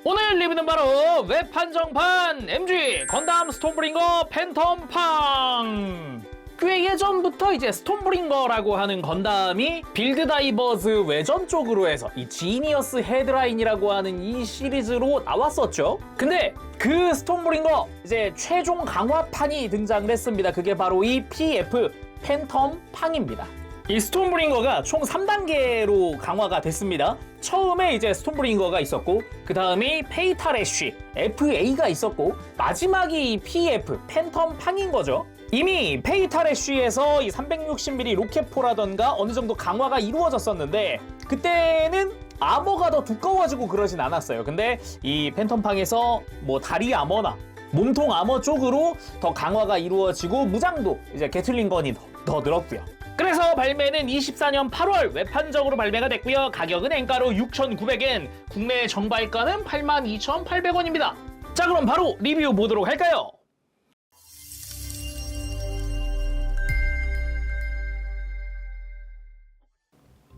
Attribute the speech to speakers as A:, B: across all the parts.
A: 오늘 리뷰는 바로 웹한정판 MG 건담 스톰브링거 팬텀팡. 꽤 예전부터 이제 스톰브링거라고 하는 건담이 빌드다이버즈 외전 쪽으로 해서 이 지니어스 헤드라인이라고 하는 이 시리즈로 나왔었죠. 근데 그 스톰브링거 이제 최종 강화판이 등장을 했습니다. 그게 바로 이 PF 팬텀팡입니다. 이 스톰브링거가 총 3단계로 강화가 됐습니다. 처음에 이제 스톰브링거가 있었고, 그 다음에 페이탈 애쉬 FA가 있었고, 마지막이 PF 팬텀팡인 거죠. 이미 페이탈 애쉬에서 이 360mm 로켓포라던가 어느 정도 강화가 이루어졌었는데, 그때는 아머가 더 두꺼워지고 그러진 않았어요. 근데 이 팬텀팡에서 뭐 다리 아머나 몸통 아머 쪽으로 더 강화가 이루어지고, 무장도 이제 게틀링건이 더 늘었고요. 그래서 발매는 24년 8월 웹한정으로 발매가 됐고요. 가격은 엔가로 6,900엔, 국내 정발가는 82,800원입니다. 자, 그럼 바로 리뷰 보도록 할까요?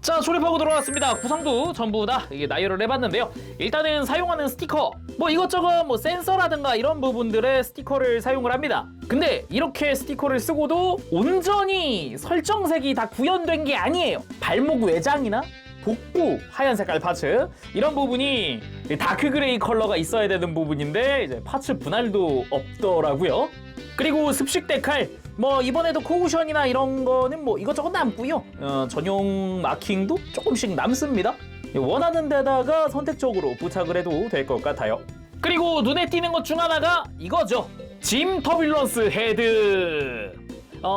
A: 자, 조립하고 들어왔습니다. 구성도 전부 다 이게 나열을 해봤는데요. 일단은 사용하는 스티커, 뭐 이것저것 뭐 센서라든가 이런 부분들의 스티커를 사용을 합니다. 근데 이렇게 스티커를 쓰고도 온전히 설정색이 다 구현된 게 아니에요. 발목 외장이나 복부 하얀 색깔 파츠, 이런 부분이 다크 그레이 컬러가 있어야 되는 부분인데 이제 파츠 분할도 없더라고요. 그리고 습식 데칼, 뭐 이번에도 코우션이나 이런 거는 뭐 이것저것 남고요. 전용 마킹도 조금씩 남습니다. 원하는 데다가 선택적으로 부착을 해도 될 것 같아요. 그리고 눈에 띄는 것 중 하나가 이거죠. 짐 터뷸런스 헤드.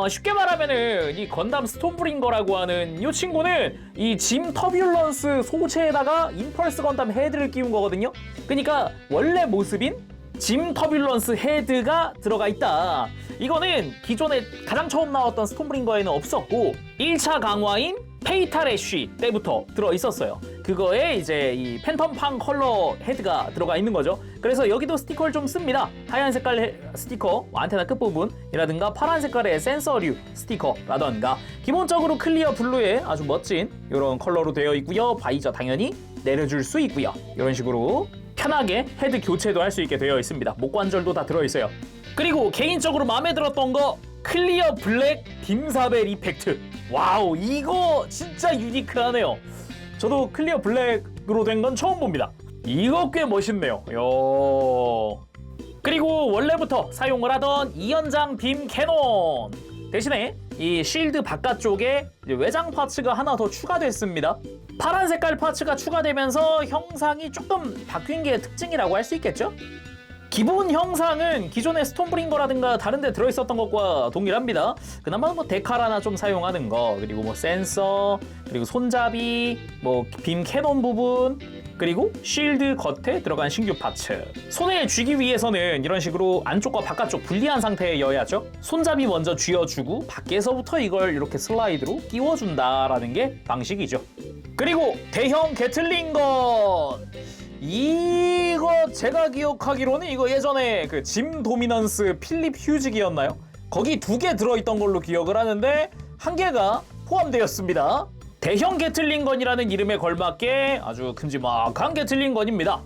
A: 쉽게 말하면은 이 건담 스톰브링거라고 하는 이 친구는 이 짐 터뷸런스 소체에다가 임펄스 건담 헤드를 끼운 거거든요. 그러니까 원래 모습인 짐 터뷸런스 헤드가 들어가 있다. 이거는 기존에 가장 처음 나왔던 스톰브링거에는 없었고 1차 강화인 페이탈 애쉬 때부터 들어 있었어요. 그거에 이제 이 팬텀팡 컬러 헤드가 들어가 있는 거죠. 그래서 여기도 스티커를 좀 씁니다. 하얀 색깔 스티커, 안테나 끝부분이라든가 파란 색깔의 센서류 스티커라던가, 기본적으로 클리어 블루에 아주 멋진 이런 컬러로 되어 있고요. 바이저 당연히 내려줄 수 있고요. 이런 식으로 편하게 헤드 교체도 할 수 있게 되어 있습니다. 목관절도 다 들어있어요. 그리고 개인적으로 마음에 들었던 거 클리어 블랙 딤사벨 이펙트. 와우, 이거 진짜 유니크하네요. 저도 클리어 블랙으로 된 건 처음 봅니다. 이거 꽤 멋있네요. 그리고 원래부터 사용을 하던 2연장 빔 캐논 대신에 이 실드 바깥쪽에 외장 파츠가 하나 더 추가됐습니다. 파란 색깔 파츠가 추가되면서 형상이 조금 바뀐 게 특징이라고 할 수 있겠죠? 기본 형상은 기존의 스톰브링거라든가 다른 데 들어있었던 것과 동일합니다. 그나마 뭐 데칼 하나 좀 사용하는 거, 그리고 뭐 센서, 그리고 손잡이, 뭐 빔 캐논 부분, 그리고 쉴드 겉에 들어간 신규 파츠. 손에 쥐기 위해서는 이런 식으로 안쪽과 바깥쪽 분리한 상태여야죠. 손잡이 먼저 쥐어주고 밖에서부터 이걸 이렇게 슬라이드로 끼워준다라는 게 방식이죠. 그리고 대형 게틀링건. 이거 제가 기억하기로는 이거 예전에 그 짐 도미넌스 필립 휴즈기였나요? 거기 2개 들어있던 걸로 기억을 하는데 1개가 포함되었습니다. 대형 게틀링건이라는 이름에 걸맞게 아주 큼지막한 게틀링건입니다.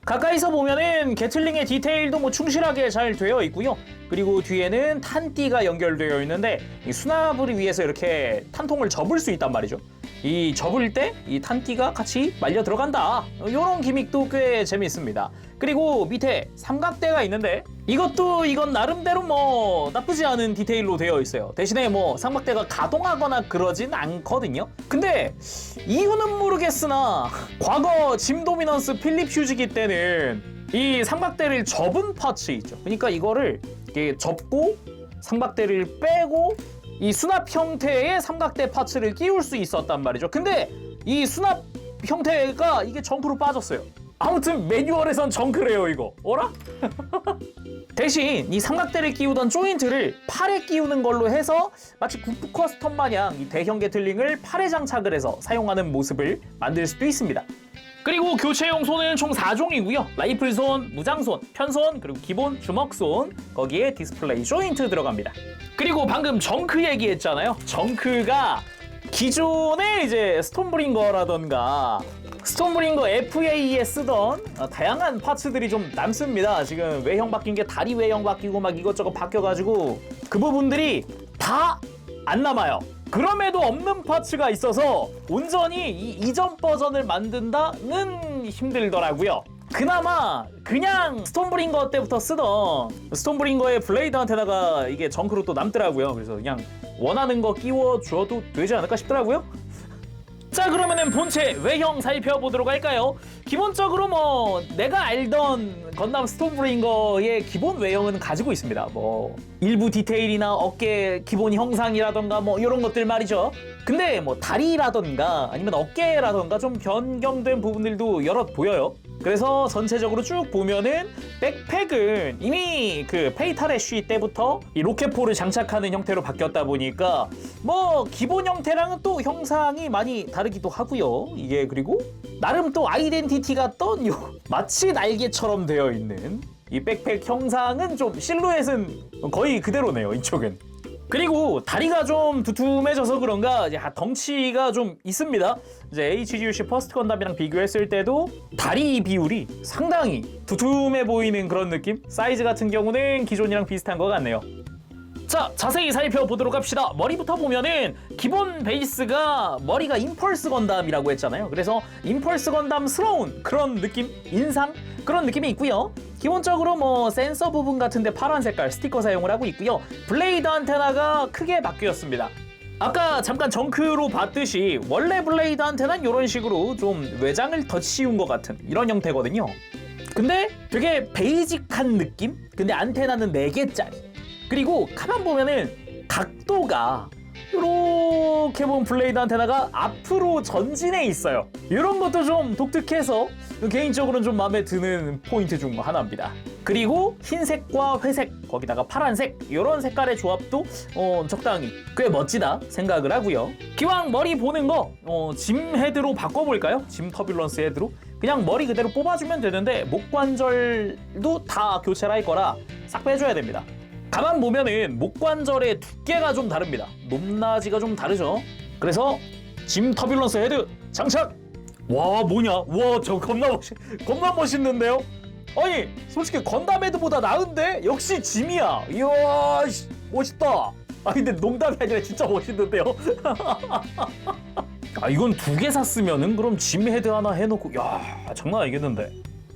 A: 가까이서 보면은 게틀링의 디테일도 뭐 충실하게 잘 되어 있고요. 그리고 뒤에는 탄띠가 연결되어 있는데 이 수납을 위해서 이렇게 탄통을 접을 수 있단 말이죠. 이 접을 때 이 탄띠가 같이 말려 들어간다. 이런 기믹도 꽤 재밌습니다. 그리고 밑에 삼각대가 있는데 이건 나름대로 뭐 나쁘지 않은 디테일로 되어 있어요. 대신에 뭐 삼각대가 가동하거나 그러진 않거든요. 근데 이유는 모르겠으나 과거 짐 도미넌스 필립 휴즈기 때는 이 삼각대를 접은 파츠 있죠. 그러니까 이거를 이렇게 접고 삼각대를 빼고 이 수납 형태의 삼각대 파츠를 끼울 수 있었단 말이죠. 근데 이 수납 형태가 이게 정크로 빠졌어요. 아무튼 매뉴얼에선 정크래요 이거. 어라? 대신 이 삼각대를 끼우던 조인트를 팔에 끼우는 걸로 해서 마치 국부 커스텀 마냥 이 대형 게틀링을 팔에 장착을 해서 사용하는 모습을 만들 수도 있습니다. 그리고 교체용 손은 총 4종이고요. 라이플손, 무장손, 편손, 그리고 기본 주먹손, 거기에 디스플레이 조인트 들어갑니다. 그리고 방금 정크 얘기했잖아요. 정크가 기존의 이제 스톰브링거라던가 스톰브링거 FA에 쓰던 다양한 파츠들이 좀 남습니다. 지금 외형 바뀐 게 다리 외형 바뀌고 막 이것저것 바뀌어가지고 그 부분들이 다 안 남아요. 그럼에도 없는 파츠가 있어서 온전히 이 이전 버전을 만든다는 힘들더라고요. 그나마 그냥 스톰브링거 때부터 쓰던 스톰브링거의 블레이드 안테나가 이게 정크로 또 남더라고요. 그래서 그냥 원하는 거 끼워줘도 되지 않을까 싶더라고요. 자, 그러면은 본체 외형 살펴보도록 할까요? 기본적으로 뭐 내가 알던 건담 스톰브레인거의 기본 외형은 가지고 있습니다. 뭐 일부 디테일이나 어깨 기본 형상이라던가 뭐 이런 것들 말이죠. 근데 뭐 다리라던가 아니면 어깨라던가 좀 변경된 부분들도 여럿 보여요. 그래서 전체적으로 쭉 보면은 백팩은 이미 그 페이탈 애쉬 때부터 이 로켓포를 장착하는 형태로 바뀌었다 보니까 뭐 기본 형태랑은 또 형상이 많이 다르기도 하고요. 이게 그리고 나름 또 아이덴티티가 떤 요 마치 날개처럼 되어 있는 이 백팩 형상은 좀 실루엣은 거의 그대로네요. 이쪽은. 그리고 다리가 좀 두툼해져서 그런가 이제 덩치가 좀 있습니다. 이제 HGUC 퍼스트 건담이랑 비교했을 때도 다리 비율이 상당히 두툼해 보이는 그런 느낌? 사이즈 같은 경우는 기존이랑 비슷한 것 같네요. 자, 자세히 살펴보도록 합시다. 머리부터 보면은 기본 베이스가 머리가 임펄스 건담이라고 했잖아요. 그래서 임펄스 건담스러운 그런 느낌, 인상 그런 느낌이 있고요. 기본적으로 뭐 센서 부분 같은데 파란 색깔 스티커 사용을 하고 있고요. 블레이드 안테나가 크게 바뀌었습니다. 아까 잠깐 정크로 봤듯이 원래 블레이드 안테나는 이런 식으로 좀 외장을 더 씌운 것 같은 이런 형태거든요. 근데 되게 베이직한 느낌? 근데 안테나는 4개짜리. 그리고 가만 보면은 각도가 이렇게 보면 블레이드 안테나가 앞으로 전진해 있어요. 이런 것도 좀 독특해서 개인적으로는 좀 마음에 드는 포인트 중 하나입니다. 그리고 흰색과 회색 거기다가 파란색 이런 색깔의 조합도 적당히 꽤 멋지다 생각을 하고요. 기왕 머리 보는 거 짐 헤드로 바꿔볼까요? 짐 터뷸런스 헤드로 그냥 머리 그대로 뽑아주면 되는데 목관절도 다 교체를 할 거라 싹 빼줘야 됩니다. 가만 보면은 목관절의 두께가 좀 다릅니다. 높낮이가 좀 다르죠. 그래서 짐 터뷸런스 헤드 장착! 와, 뭐냐? 와, 저 겁나 멋있는데요? 아니, 솔직히 건담 헤드보다 나은데? 역시 짐이야. 이야, 멋있다. 아, 근데 농담이 아니라 진짜 멋있는데요? 아, 이건 2개 샀으면은 그럼 짐 헤드 하나 해놓고 야, 장난 아니겠는데.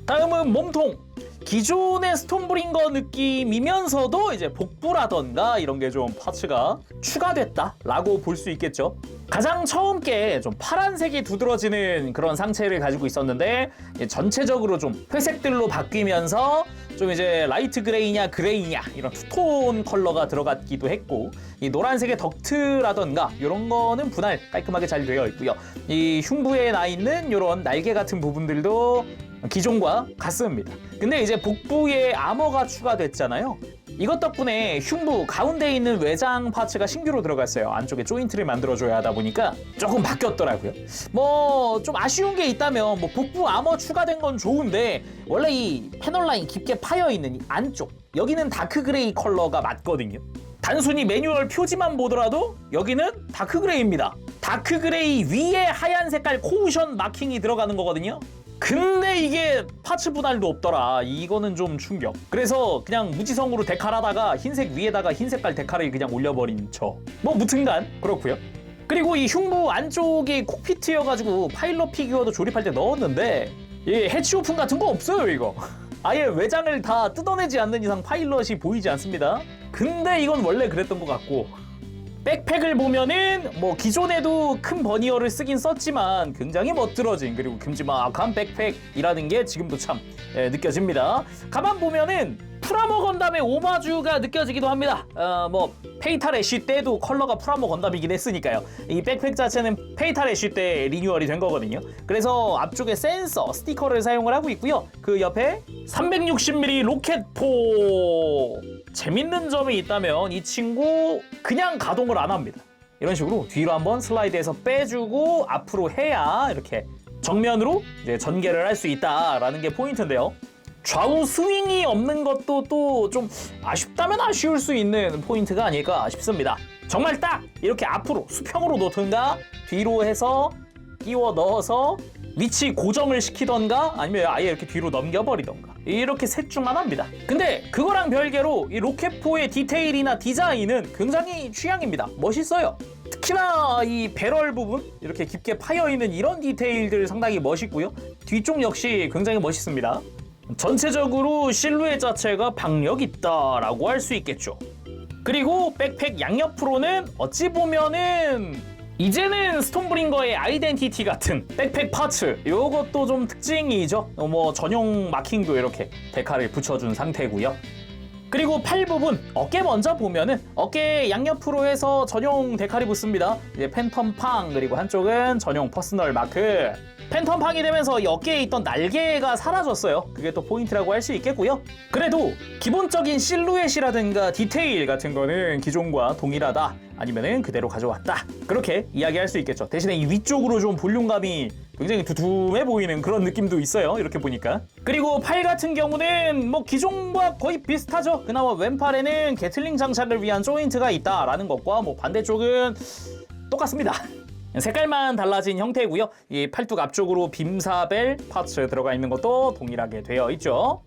A: 다음은 몸통. 기존의 스톰브링거 느낌이면서도 이제 복부라던가 이런 게 좀 파츠가 추가됐다라고 볼 수 있겠죠. 가장 처음 게 좀 파란색이 두드러지는 그런 상체를 가지고 있었는데 전체적으로 좀 회색들로 바뀌면서 좀 이제 라이트 그레이냐 그레이냐 이런 투톤 컬러가 들어갔기도 했고 이 노란색의 덕트라던가 이런 거는 분할 깔끔하게 잘 되어 있고요. 이 흉부에 나 있는 이런 날개 같은 부분들도 기존과 같습니다. 근데 이제 복부에 아머가 추가됐잖아요. 이것 덕분에 흉부 가운데 있는 외장 파츠가 신규로 들어갔어요. 안쪽에 조인트를 만들어줘야 하다 보니까 조금 바뀌었더라고요. 뭐 좀 아쉬운 게 있다면 뭐 복부 아머 추가된 건 좋은데 원래 이 패널 라인 깊게 파여있는 이 안쪽 여기는 다크 그레이 컬러가 맞거든요. 단순히 매뉴얼 표지만 보더라도 여기는 다크 그레이입니다. 다크 그레이 위에 하얀 색깔 코우션 마킹이 들어가는 거거든요. 근데 이게 파츠 분할도 없더라. 이거는 좀 충격. 그래서 그냥 무지성으로 데칼하다가 흰색 위에다가 흰 색깔 데칼을 그냥 올려버린 뭐 무튼간 그렇고요. 그리고 이 흉부 안쪽이 콕피트여가지고 파일럿 피규어도 조립할 때 넣었는데 해치 오픈 같은 거 없어요. 이거 아예 외장을 다 뜯어내지 않는 이상 파일럿이 보이지 않습니다. 근데 이건 원래 그랬던 것 같고 백팩을 보면은 뭐 기존에도 큰 버니어를 쓰긴 썼지만 굉장히 멋들어진 그리고 큼지막한 백팩이라는 게 지금도 참 느껴집니다. 가만 보면은 프라모 건담의 오마주가 느껴지기도 합니다. 뭐 페이탈 애쉬 때도 컬러가 프라모 건담이긴 했으니까요. 이 백팩 자체는 페이탈 애쉬 때 리뉴얼이 된 거거든요. 그래서 앞쪽에 센서 스티커를 사용을 하고 있고요. 그 옆에 360mm 로켓포. 재밌는 점이 있다면 이 친구 그냥 가동을 안 합니다. 이런 식으로 뒤로 한번 슬라이드해서 빼주고 앞으로 해야 이렇게 정면으로 이제 전개를 할 수 있다라는 게 포인트인데요. 좌우 스윙이 없는 것도 또 좀 아쉽다면 아쉬울 수 있는 포인트가 아닐까 싶습니다. 정말 딱 이렇게 앞으로 수평으로 놓든가 뒤로 해서 끼워 넣어서 위치 고정을 시키던가 아니면 아예 이렇게 뒤로 넘겨버리던가 이렇게 셋 중 하나입니다. 근데 그거랑 별개로 이 로켓4의 디테일이나 디자인은 굉장히 취향입니다. 멋있어요. 특히나 이 배럴 부분 이렇게 깊게 파여있는 이런 디테일들 상당히 멋있고요. 뒤쪽 역시 굉장히 멋있습니다. 전체적으로 실루엣 자체가 박력 있다라고 할 수 있겠죠. 그리고 백팩 양옆으로는 어찌 보면은 이제는 스톰브링거의 아이덴티티 같은 백팩 파츠 이것도 좀 특징이죠. 뭐 전용 마킹도 이렇게 데카를 붙여준 상태고요. 그리고 팔 부분 어깨 먼저 보면은 어깨 양옆으로 해서 전용 데칼이 붙습니다. 이제 팬텀팡 그리고 한쪽은 전용 퍼스널 마크. 팬텀팡이 되면서 이 어깨에 있던 날개가 사라졌어요. 그게 또 포인트라고 할 수 있겠고요. 그래도 기본적인 실루엣이라든가 디테일 같은 거는 기존과 동일하다 아니면은 그대로 가져왔다 그렇게 이야기할 수 있겠죠. 대신에 이 위쪽으로 좀 볼륨감이 굉장히 두툼해 보이는 그런 느낌도 있어요. 이렇게 보니까. 그리고 팔 같은 경우는 뭐 기존과 거의 비슷하죠. 그나마 왼팔에는 게틀링 장착을 위한 조인트가 있다라는 것과 뭐 반대쪽은 똑같습니다. 색깔만 달라진 형태고요. 이 팔뚝 앞쪽으로 빔사벨 파츠 들어가 있는 것도 동일하게 되어 있죠.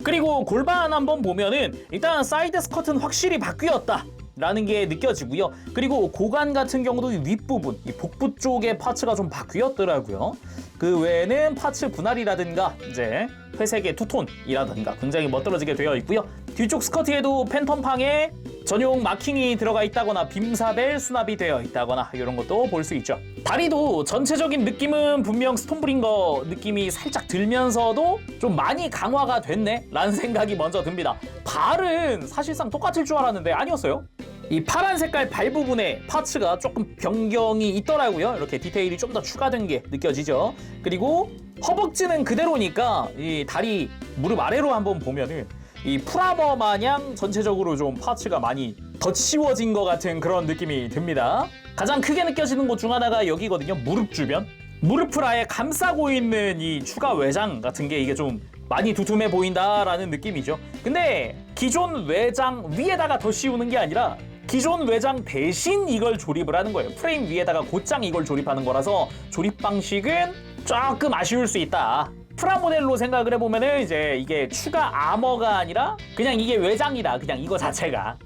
A: 그리고 골반 한번 보면은 일단 사이드 스커트는 확실히 바뀌었다 라는 게 느껴지고요. 그리고 고관 같은 경우도 이 윗부분, 이 복부 쪽의 파츠가 좀 바뀌었더라고요. 그 외에는 파츠 분할이라든가 이제 회색의 투톤이라든가 굉장히 멋들어지게 되어 있고요. 뒤쪽 스커트에도 팬텀팡에 전용 마킹이 들어가 있다거나 빔사벨 수납이 되어 있다거나 이런 것도 볼 수 있죠. 다리도 전체적인 느낌은 분명 스톰브링거 느낌이 살짝 들면서도 좀 많이 강화가 됐네 라는 생각이 먼저 듭니다. 발은 사실상 똑같을 줄 알았는데 아니었어요. 이 파란 색깔 발 부분에 파츠가 조금 변경이 있더라고요. 이렇게 디테일이 좀 더 추가된 게 느껴지죠. 그리고 허벅지는 그대로니까 이 다리 무릎 아래로 한번 보면은 이 프라머 마냥 전체적으로 좀 파츠가 많이 더 치워진 것 같은 그런 느낌이 듭니다. 가장 크게 느껴지는 곳 중 하나가 여기거든요. 무릎 주변. 무릎을 아예 감싸고 있는 이 추가 외장 같은 게 이게 좀 많이 두툼해 보인다라는 느낌이죠. 근데 기존 외장 위에다가 더 씌우는 게 아니라 기존 외장 대신 이걸 조립을 하는 거예요. 프레임 위에다가 곧장 이걸 조립하는 거라서 조립 방식은 조금 아쉬울 수 있다. 프라모델로 생각을 해보면은 이제 이게 추가 아머가 아니라 그냥 이게 외장이다. 그냥 이거 자체가.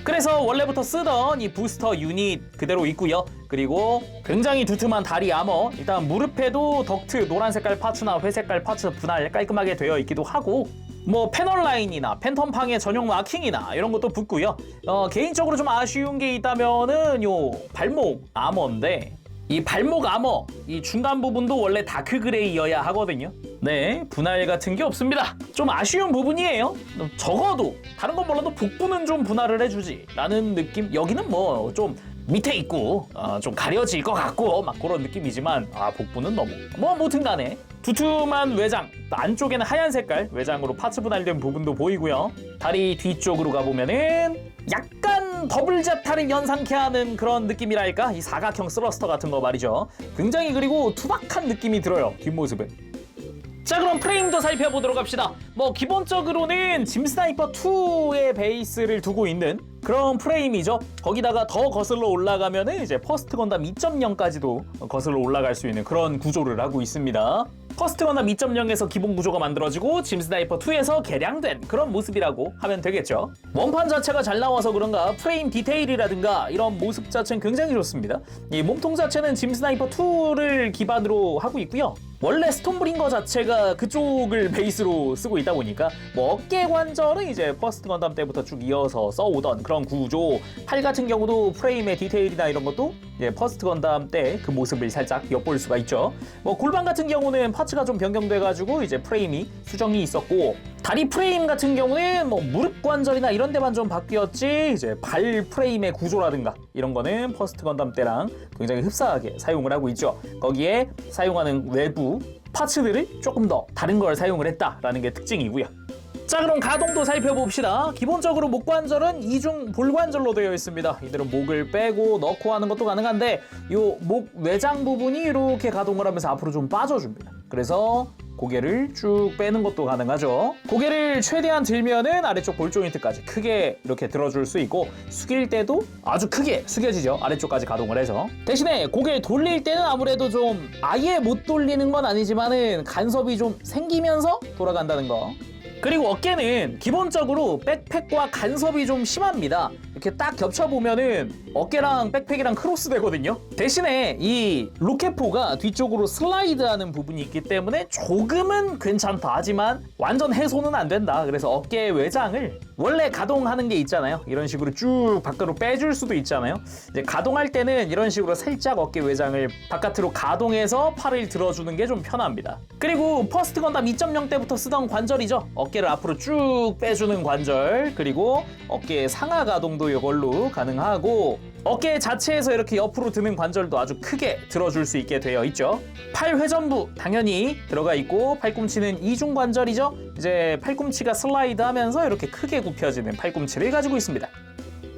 A: 그래서 원래부터 쓰던 이 부스터 유닛 그대로 있고요. 그리고 굉장히 두툼한 다리 아머. 일단 무릎에도 덕트 노란 색깔 파츠나 회색깔 파츠 분할 깔끔하게 되어 있기도 하고 뭐 패널 라인이나 팬텀팡의 전용 마킹이나 이런 것도 붙고요. 개인적으로 좀 아쉬운 게 있다면은 요 발목 아머인데 이 발목 아머 이 중간 부분도 원래 다크 그레이여야 하거든요. 네, 분할 같은 게 없습니다. 좀 아쉬운 부분이에요. 적어도 다른 건 몰라도 복부는 좀 분할을 해주지 라는 느낌. 여기는 뭐 좀 밑에 있고 좀 가려질 것 같고 막 그런 느낌이지만 복부는 너무 뭐든 간에 두툼한 외장 안쪽에는 하얀 색깔 외장으로 파츠 분할된 부분도 보이고요. 다리 뒤쪽으로 가보면은 약간 더블 제타를 연상케 하는 그런 느낌이랄까? 이 사각형 스러스터 같은 거 말이죠. 굉장히 그리고 투박한 느낌이 들어요. 뒷모습은. 자, 그럼 프레임도 살펴보도록 합시다. 뭐 기본적으로는 짐 스나이퍼 2의 베이스를 두고 있는 그런 프레임이죠. 거기다가 더 거슬러 올라가면은 이제 퍼스트 건담 2.0까지도 거슬러 올라갈 수 있는 그런 구조를 하고 있습니다. 퍼스트 건담 2.0에서 기본 구조가 만들어지고 짐 스나이퍼 2에서 개량된 그런 모습이라고 하면 되겠죠. 원판 자체가 잘 나와서 그런가 프레임 디테일이라든가 이런 모습 자체는 굉장히 좋습니다. 이 몸통 자체는 짐 스나이퍼 2를 기반으로 하고 있고요. 원래 스톰브링거 자체가 그쪽을 베이스로 쓰고 있다 보니까 뭐 어깨 관절은 이제 퍼스트 건담 때부터 쭉 이어서 써오던 그런 구조, 팔 같은 경우도 프레임의 디테일이나 이런 것도 이제 퍼스트 건담 때 그 모습을 살짝 엿볼 수가 있죠. 뭐 골반 같은 경우는 파츠가 좀 변경돼가지고 이제 프레임이 수정이 있었고 다리 프레임 같은 경우는 뭐 무릎 관절이나 이런 데만 좀 바뀌었지 이제 발 프레임의 구조라든가 이런 거는 퍼스트 건담 때랑 굉장히 흡사하게 사용을 하고 있죠. 거기에 사용하는 외부 파츠들을 조금 더 다른 걸 사용을 했다라는 게 특징이고요. 자, 그럼 가동도 살펴봅시다. 기본적으로 목 관절은 이중 볼관절로 되어 있습니다. 이들은 목을 빼고 넣고 하는 것도 가능한데 이 목 외장 부분이 이렇게 가동을 하면서 앞으로 좀 빠져줍니다. 그래서 고개를 쭉 빼는 것도 가능하죠. 고개를 최대한 들면은 아래쪽 볼 조인트까지 크게 이렇게 들어줄 수 있고, 숙일 때도 아주 크게 숙여지죠. 아래쪽까지 가동을 해서. 대신에 고개를 돌릴 때는 아무래도 좀 아예 못 돌리는 건 아니지만은 간섭이 좀 생기면서 돌아간다는 거. 그리고 어깨는 기본적으로 백팩과 간섭이 좀 심합니다. 이렇게 딱 겹쳐보면은 어깨랑 백팩이랑 크로스 되거든요. 대신에 이 로켓포가 뒤쪽으로 슬라이드하는 부분이 있기 때문에 조금은 괜찮다. 하지만 완전 해소는 안 된다. 그래서 어깨 외장을 원래 가동하는 게 있잖아요. 이런 식으로 쭉 밖으로 빼줄 수도 있잖아요. 이제 가동할 때는 이런 식으로 살짝 어깨 외장을 바깥으로 가동해서 팔을 들어주는 게 좀 편합니다. 그리고 퍼스트 건담 2.0 때부터 쓰던 관절이죠. 어깨를 앞으로 쭉 빼주는 관절, 그리고 어깨 상하 가동도 이걸로 가능하고, 어깨 자체에서 이렇게 옆으로 드는 관절도 아주 크게 들어줄 수 있게 되어 있죠. 팔 회전부 당연히 들어가 있고, 팔꿈치는 이중 관절이죠. 이제 팔꿈치가 슬라이드 하면서 이렇게 크게 굽혀지는 팔꿈치를 가지고 있습니다.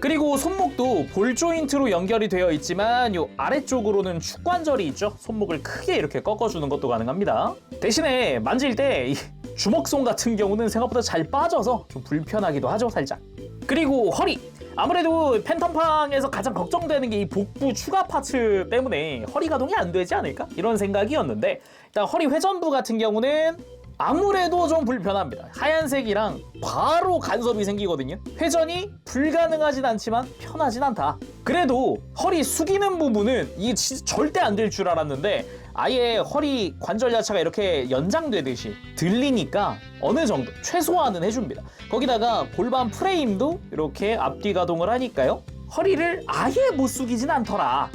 A: 그리고 손목도 볼 조인트로 연결이 되어 있지만 요 아래쪽으로는 축관절이 있죠. 손목을 크게 이렇게 꺾어주는 것도 가능합니다. 대신에 만질 때 이 주먹손 같은 경우는 생각보다 잘 빠져서 좀 불편하기도 하죠, 살짝. 그리고 허리. 아무래도 팬텀팡에서 가장 걱정되는 게 이 복부 추가 파츠 때문에 허리 가동이 안 되지 않을까? 이런 생각이었는데, 일단 허리 회전부 같은 경우는 아무래도 좀 불편합니다. 하얀색이랑 바로 간섭이 생기거든요. 회전이 불가능하진 않지만 편하진 않다. 그래도 허리 숙이는 부분은 이게 진짜 절대 안 될 줄 알았는데 아예 허리 관절 자체가 이렇게 연장되듯이 들리니까 어느 정도 최소화는 해줍니다. 거기다가 골반 프레임도 이렇게 앞뒤 가동을 하니까요. 허리를 아예 못 숙이진 않더라.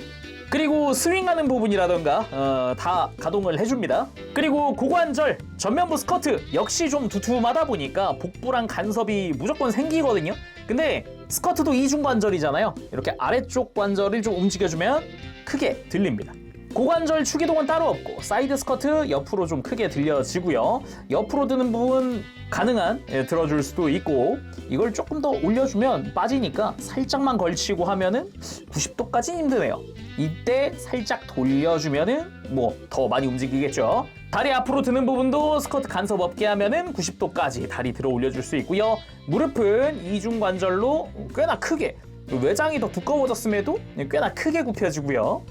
A: 그리고 스윙하는 부분이라던가 다 가동을 해줍니다. 그리고 고관절, 전면부 스커트 역시 좀 두툼하다 보니까 복부랑 간섭이 무조건 생기거든요. 근데 스커트도 이중 관절이잖아요. 이렇게 아래쪽 관절을 좀 움직여주면 크게 들립니다. 고관절 추기동은 따로 없고 사이드 스커트 옆으로 좀 크게 들려지고요. 옆으로 드는 부분 가능한 들어줄 수도 있고, 이걸 조금 더 올려주면 빠지니까 살짝만 걸치고 하면은 90도까지는 힘드네요. 이때 살짝 돌려주면은 뭐 더 많이 움직이겠죠. 다리 앞으로 드는 부분도 스커트 간섭 없게 하면은 90도까지 다리 들어 올려줄 수 있고요. 무릎은 이중 관절로 꽤나 크게, 외장이 더 두꺼워졌음에도 꽤나 크게 굽혀지고요.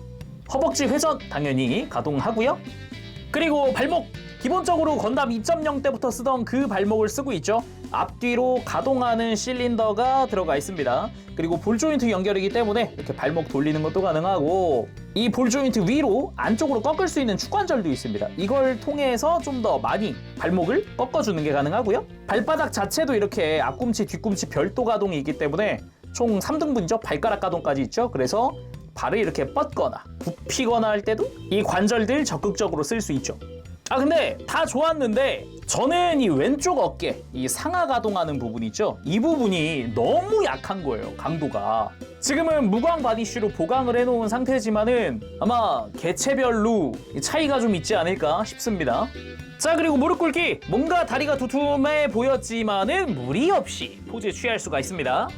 A: 허벅지 회전 당연히 가동하고요. 그리고 발목, 기본적으로 건담 2.0 때부터 쓰던 그 발목을 쓰고 있죠. 앞뒤로 가동하는 실린더가 들어가 있습니다. 그리고 볼 조인트 연결이기 때문에 이렇게 발목 돌리는 것도 가능하고, 이 볼 조인트 위로 안쪽으로 꺾을 수 있는 축관절도 있습니다. 이걸 통해서 좀 더 많이 발목을 꺾어주는 게 가능하고요. 발바닥 자체도 이렇게 앞꿈치, 뒤꿈치 별도 가동이 있기 때문에 총 3등분이죠. 발가락 가동까지 있죠. 그래서 발을 이렇게 뻗거나 굽히거나 할 때도 이 관절들 적극적으로 쓸 수 있죠. 근데 다 좋았는데 저는 이 왼쪽 어깨, 이 상하 가동하는 부분 있죠? 이 부분이 너무 약한 거예요, 강도가. 지금은 무광 바니쉬로 보강을 해놓은 상태지만은 아마 개체별로 차이가 좀 있지 않을까 싶습니다. 자, 그리고 무릎 꿇기. 뭔가 다리가 두툼해 보였지만은 무리 없이 포즈 취할 수가 있습니다.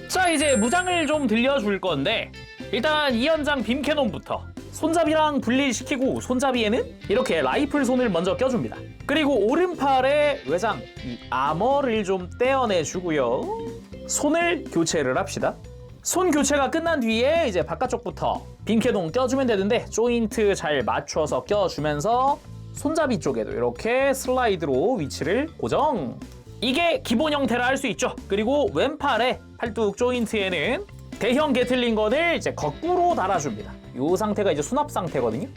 A: 자, 이제 무장을 좀 들려줄 건데, 일단 이연장 빔 캐논부터 손잡이랑 분리시키고, 손잡이에는 이렇게 라이플 손을 먼저 껴줍니다. 그리고 오른팔에 외장, 이 아머를 좀 떼어내주고요. 손을 교체를 합시다. 손 교체가 끝난 뒤에 이제 바깥쪽부터 빔 캐논 껴주면 되는데, 조인트 잘 맞춰서 껴주면서 손잡이 쪽에도 이렇게 슬라이드로 위치를 고정. 이게 기본 형태라 할 수 있죠. 그리고 왼팔에 팔뚝 조인트에는 대형 게틀링건을 이제 거꾸로 달아줍니다. 이 상태가 이제 수납 상태거든요.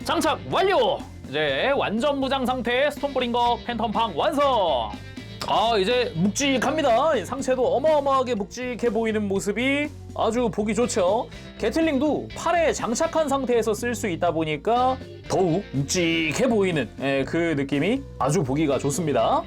A: 장착 완료! 이제 완전 무장 상태의 스톰브링거 팬텀팡 완성! 이제 묵직합니다. 상체도 어마어마하게 묵직해 보이는 모습이 아주 보기 좋죠. 게틀링도 팔에 장착한 상태에서 쓸 수 있다 보니까 더욱 묵직해 보이는 그 느낌이 아주 보기가 좋습니다.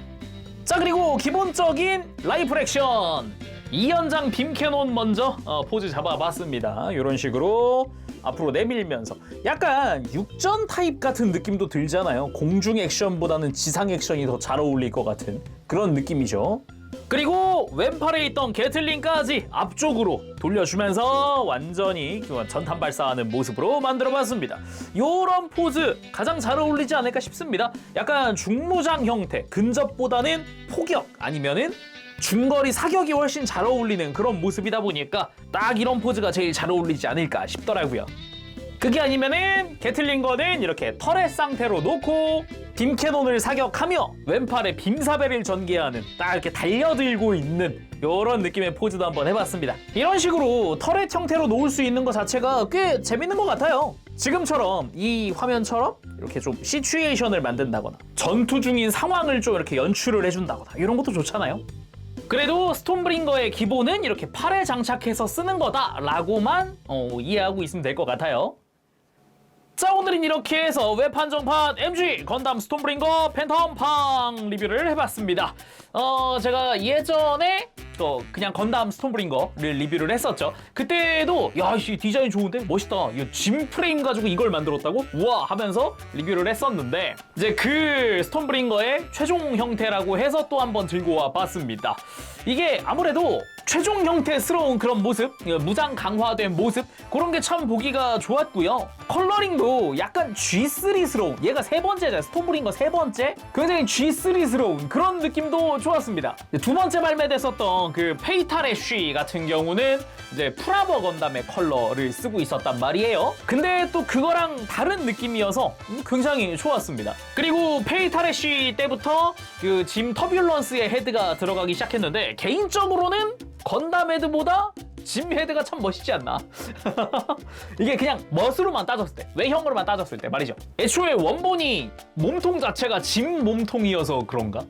A: 자, 그리고 기본적인 라이플 액션! 이연장 빔 캐논 먼저 포즈 잡아봤습니다. 이런 식으로 앞으로 내밀면서 약간 육전 타입 같은 느낌도 들잖아요. 공중 액션보다는 지상 액션이 더 잘 어울릴 것 같은 그런 느낌이죠. 그리고 왼팔에 있던 게틀링까지 앞쪽으로 돌려주면서 완전히 전탄 발사하는 모습으로 만들어봤습니다. 요런 포즈 가장 잘 어울리지 않을까 싶습니다. 약간 중무장 형태, 근접보다는 포격 아니면은 중거리 사격이 훨씬 잘 어울리는 그런 모습이다 보니까 딱 이런 포즈가 제일 잘 어울리지 않을까 싶더라고요. 그게 아니면은 게틀링건은 이렇게 터렛 상태로 놓고 빔캐논을 사격하며 왼팔에 빔사배를 전개하는 딱 이렇게 달려들고 있는 이런 느낌의 포즈도 한번 해봤습니다. 이런 식으로 터렛 형태로 놓을 수 있는 것 자체가 꽤 재밌는 것 같아요. 지금처럼 이 화면처럼 이렇게 좀 시츄에이션을 만든다거나 전투 중인 상황을 좀 이렇게 연출을 해준다거나 이런 것도 좋잖아요. 그래도 스톰브링거의 기본은 이렇게 팔에 장착해서 쓰는 거다라고만 이해하고 있으면 될 것 같아요. 자, 오늘은 이렇게 해서 외판정판 MG 건담 스톰브링거 팬텀팡 리뷰를 해봤습니다. 제가 예전에 그냥 건담 스톰브링거를 리뷰를 했었죠. 그때도 야, 이 디자인 좋은데? 멋있다. 이거 짐 프레임 가지고 이걸 만들었다고? 우와 하면서 리뷰를 했었는데 이제 그 스톰브링거의 최종 형태라고 해서 또 한번 들고 와 봤습니다. 이게 아무래도 최종 형태스러운 그런 모습, 무장 강화된 모습 그런 게 참 보기가 좋았고요. 컬러링도 약간 G3스러운, 얘가 세 번째잖아요. 스톰브링거 세 번째? 굉장히 G3스러운 그런 느낌도 좋았습니다. 두 번째 발매됐었던 그 페이탈의 쉬 같은 경우는 이제 프라버 건담의 컬러를 쓰고 있었단 말이에요. 근데 또 그거랑 다른 느낌이어서 굉장히 좋았습니다. 그리고 페이탈의 쉬 때부터 그 짐 터뷸런스의 헤드가 들어가기 시작했는데 개인적으로는 건담 헤드보다 짐 헤드가 참 멋있지 않나? 이게 그냥 멋으로만 따졌을 때, 외형으로만 따졌을 때 말이죠. 애초에 원본이 몸통 자체가 짐 몸통이어서 그런가?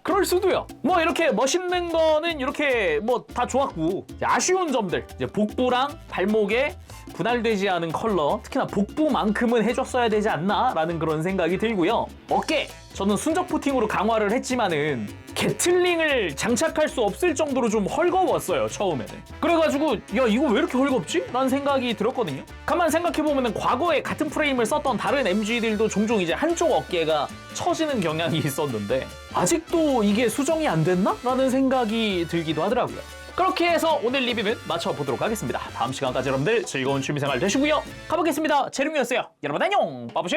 A: 그럴 수도요. 뭐 이렇게 멋있는 거는 이렇게 뭐 다 좋았고 아쉬운 점들 이제 복부랑 발목에 분할되지 않은 컬러, 특히나 복부만큼은 해줬어야 되지 않나라는 그런 생각이 들고요. 어깨 저는 순적 푸팅으로 강화를 했지만은 게틀링을 장착할 수 없을 정도로 좀 헐거웠어요, 처음에는. 그래가지고 야, 이거 왜 이렇게 헐겁지? 라는 생각이 들었거든요. 가만 생각해보면 과거에 같은 프레임을 썼던 다른 MG들도 종종 이제 한쪽 어깨가 처지는 경향이 있었는데 아직도 이게 수정이 안 됐나? 라는 생각이 들기도 하더라고요. 그렇게 해서 오늘 리뷰는 마쳐보도록 하겠습니다. 다음 시간까지 여러분들 즐거운 취미생활 되시고요. 가보겠습니다. 재룡이었어요. 여러분 안녕! 빠부시!